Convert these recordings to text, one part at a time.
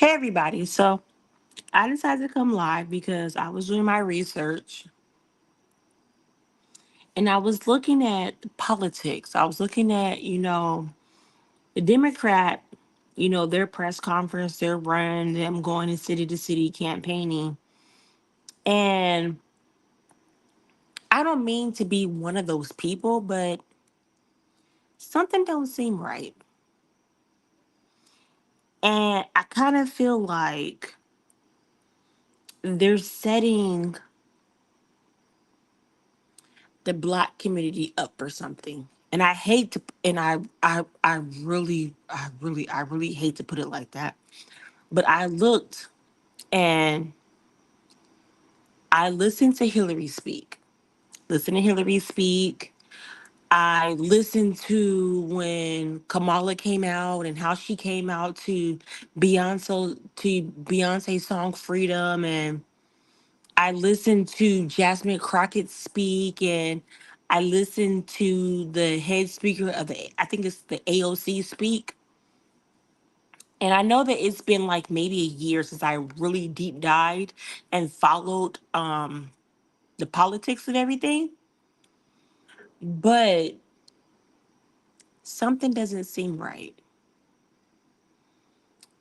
Hey everybody. So I decided to come live because I was doing my research and I was looking at politics. I was looking at, the Democrat, their press conference, their run, them going to city campaigning. And I don't mean to be one of those people, but something don't seem right. And I kind of feel like they're setting the black community up for something. And I hate to and I really hate to put it like that. But I looked and I listened to Hillary speak. Listen to Hillary speak. I listened to when Kamala came out and how she came out to Beyonce's song Freedom, and I listened to Jasmine Crockett speak, and I listened to the head speaker of I think it's the AOC speak. And I know that it's been like maybe a year since I really deep dived and followed the politics and everything, but something doesn't seem right.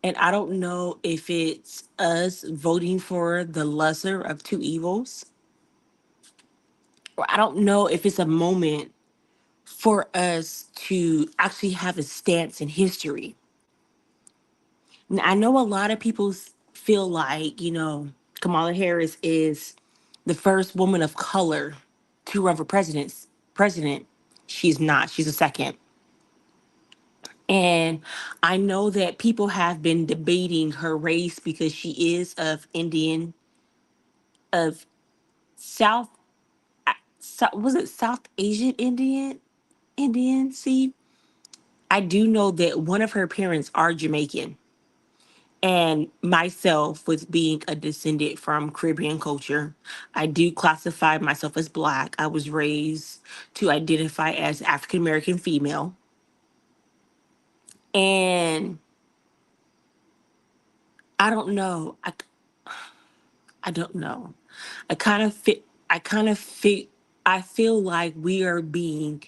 And I don't know if it's us voting for the lesser of two evils, or I don't know if it's a moment for us to actually have a stance in history. Now, I know a lot of people feel like, Kamala Harris is the first woman of color to run for president. She's not. She's a second. And I know that people have been debating her race because she is of South, was it South Asian Indian? See, I do know that one of her parents are Jamaican. And myself, with being a descendant from Caribbean culture, I do classify myself as Black. I was raised to identify as African American female. And I don't know. I don't know. I kind of fit. I kind of fit. I feel like we are being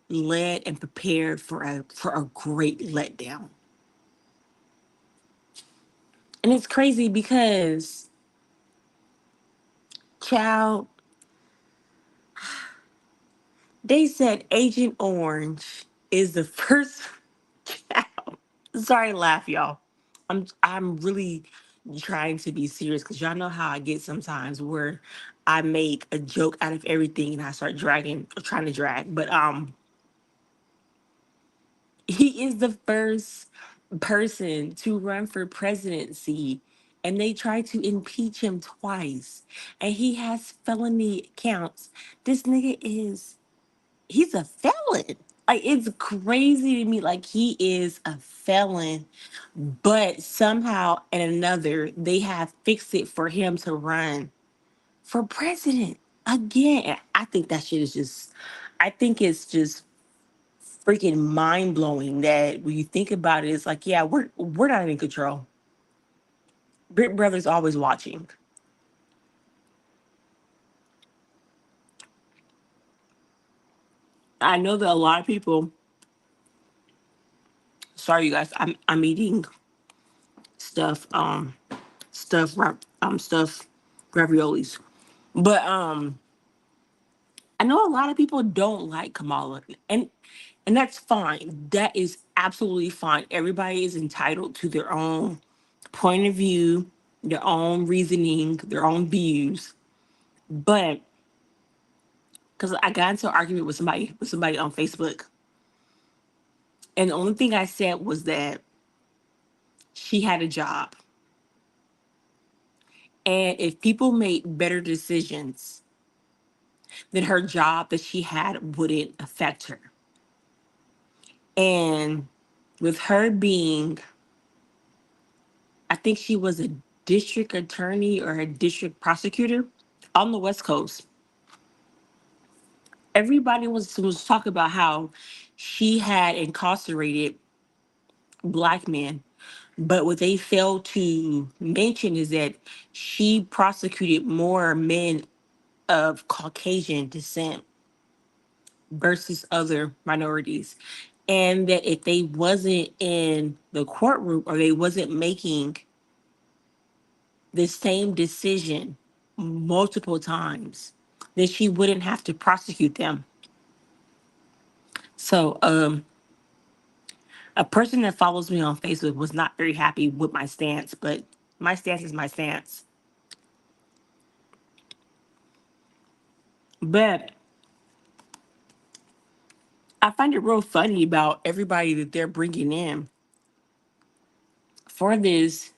led and prepared for a great letdown. And it's crazy because, child, they said Agent Orange is the first. Sorry to laugh, y'all. I'm really trying to be serious because y'all know how I get sometimes where I make a joke out of everything and I start dragging or trying to drag. But he is the first person to run for presidency, and they tried to impeach him twice. And he has felony counts. This nigga is he's a felon. Like, it's crazy to me. Like, he is a felon, but somehow and another they have fixed it for him to run for president again. And I think that shit is just, I think it's just freaking mind blowing that when you think about it, it's like, yeah, we're not in control. Big Brother's always watching. I know that a lot of people. Sorry, you guys. I'm eating stuff. Stuff raviolis. But I know a lot of people don't like Kamala, and that's fine. That is absolutely fine. Everybody is entitled to their own point of view, their own reasoning, their own views. But because I got into an argument with somebody on Facebook, and the only thing I said was that she had a job, and if people made better decisions, then her job that she had wouldn't affect her. And with her being, I think she was a district attorney or a district prosecutor on the West Coast. Everybody was talking about how she had incarcerated black men But what they failed to mention is that she prosecuted more men of Caucasian descent versus other minorities. And that if they wasn't in the courtroom or they wasn't making the same decision multiple times, then she wouldn't have to prosecute them. So a person that follows me on Facebook was not very happy with my stance, but my stance is my stance. But I find it real funny about everybody that they're bringing in for this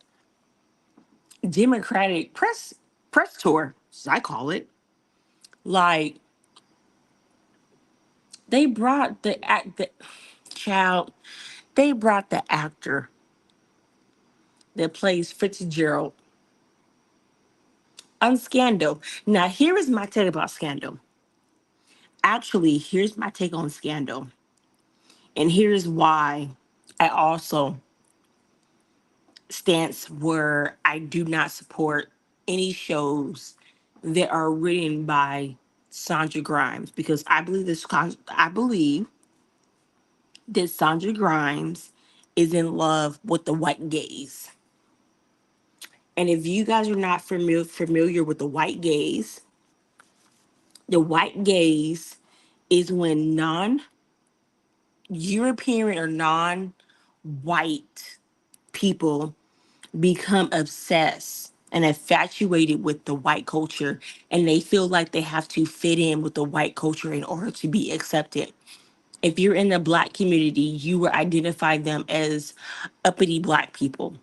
Democratic press tour, as I call it. Like they brought the child, they brought the actor that plays Fitzgerald on Scandal. Now here is my take about Scandal. Actually, here's my take on Scandal, and here's why I also stance where I do not support any shows that are written by Sandra Grimes because I believe that Sandra Grimes is in love with the white gaze. And if you guys are not familiar with the white gaze is when non-European or non-white people become obsessed and infatuated with the white culture, and they feel like they have to fit in with the white culture in order to be accepted. If you're in the black community, you will identify them as uppity black people,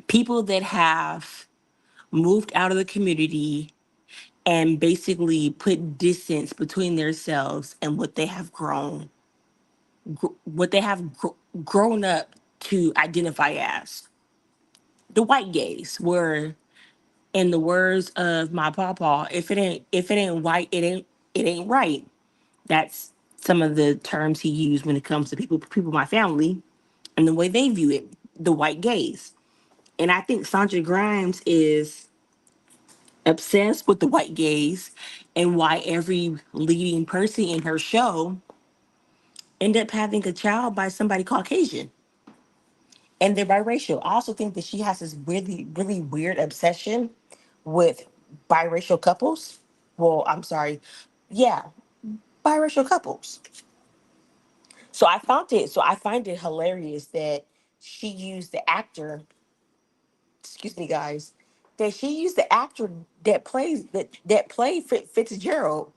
people that have moved out of the community and basically put distance between themselves and what they have grown up to identify as. The white gays were, in the words of my papa, if it ain't white, it ain't right. That's some of the terms he used when it comes to people in my family and the way they view it, the white gays. And I think Sandra Grimes is obsessed with the white gays and why every leading person in her show end up having a child by somebody Caucasian. And they're biracial. I also think that she has this really, really weird obsession with biracial couples. Well, I'm sorry. Yeah, biracial couples. So I find it hilarious that she used the actor, excuse me guys, that she used the actor that played Fitzgerald,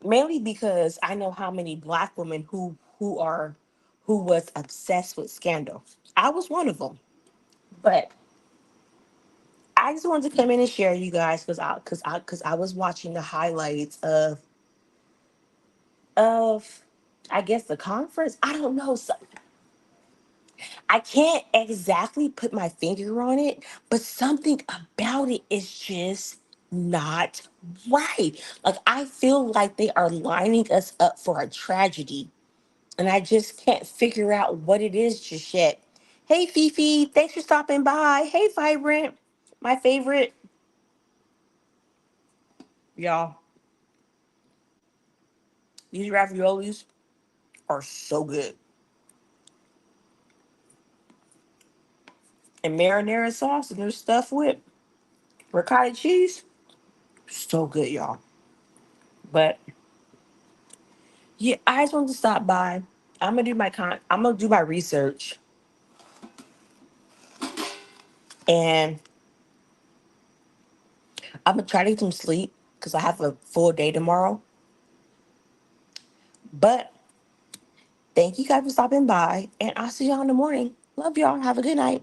mainly because I know how many black women who was obsessed with Scandal. I was one of them. But I just wanted to come in and share you guys because I was watching the highlights of I guess the conference. I don't know. So I can't exactly put my finger on it, but something about it is just not right. Like I feel like they are lining us up for a tragedy, and I just can't figure out what it is just yet. Hey Fifi, thanks for stopping by. Hey Vibrant, my favorite, y'all. These raviolis are so good. And marinara sauce and their stuff with ricotta cheese. So good, y'all. But yeah, I just wanted to stop by. I'm gonna do my research and I'm gonna try to get some sleep because I have a full day tomorrow. But thank you guys for stopping by and I'll see y'all in the morning. Love y'all. Have a good night.